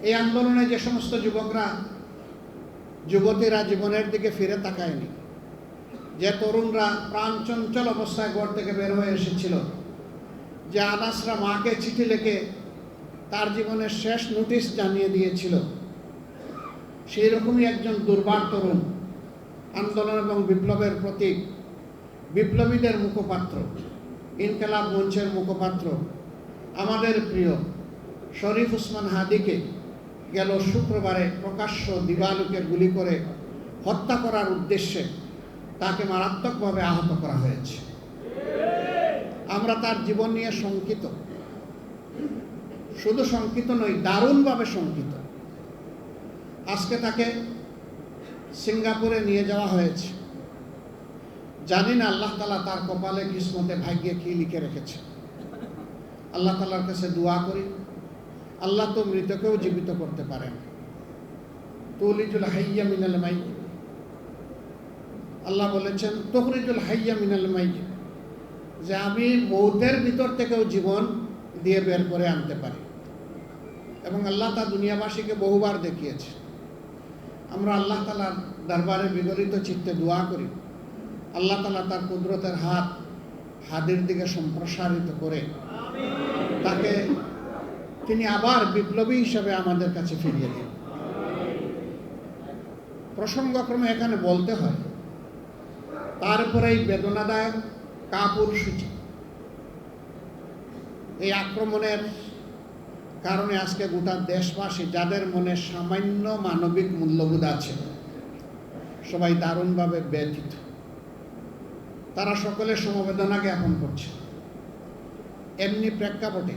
এই আন্দোলনে যে সমস্ত যুবকরা যুবতীরা জীবনের দিকে ফিরে তাকায়নি, যে তরুণরা প্রাণ চঞ্চল অবস্থায় ঘর থেকে বের হয়ে এসেছিল, যে আনাসরা মাকে চিঠি লিখে তার জীবনের শেষ নোটিশ জানিয়ে দিয়েছিল, সেই রকমই একজন দুর্বার তরুণ, আন্দোলন এবং বিপ্লবের প্রতীক, বিপ্লবীদের মুখপাত্র, ইনকিলাব মঞ্চের মুখপাত্র, আমাদের প্রিয় শরীফ ওসমান হাদিকে গেল শুক্রবারে প্রকাশ্য দিবালোকে গুলি করে হত্যা করার উদ্দেশ্যে তাকে মারাত্মকভাবে আহত করা হয়েছে। আমরা তার জীবন নিয়ে শঙ্কিত, শুধু শঙ্কিত নই, দারুণভাবে শঙ্কিত। আজকে তাকে সিঙ্গাপুরে নিয়ে যাওয়া হয়েছে। জানি না আল্লাহ তাআলা তার কপালে কিসমতে ভাগ্যে কি লিখে রেখেছে। আল্লাহ তাআলার কাছে দোয়া করি, আল্লাহ তো মৃতকেও জীবিত করতে পারেন। তুলিজুল হাইয়্যা মিনাল মাইয়্যিত, আল্লাহ বলেছেন তুখরিজুল হাইয়্যা মিনাল মাইয়্যিত, যে আমি মৌতের ভিতর থেকেও জীবন দিয়ে বের করে আনতে পারি। এবং আল্লাহ তা দুনিয়াবাসীকে বহুবার দেখিয়েছে। আমরা আল্লাহ তাআলার দরবারে বিগলিত চিত্তে দোয়া করি, আল্লাহ তাআলা তার কুদরতের হাত হাদির দিকে সম্প্রসারিত করে তাকে তিনি আবার বিপ্লবী হিসেবে আমাদের কাছে ফিরিয়ে দিন। প্রসঙ্গক্রমে এখানে বলতে হয়, তারপরে এই বেদনাদায়ক কাপুরুষোচিত এই আক্রমণের কারণে আজকে গোটা দেশবাসী, যাদের মনে সামান্য মানবিক মূল্যবোধ আছে, সবাই দারুণভাবে ব্যথিত। তারা সকলে সমবেদনা জ্ঞাপন করছে। এমনি প্রেক্ষাপটে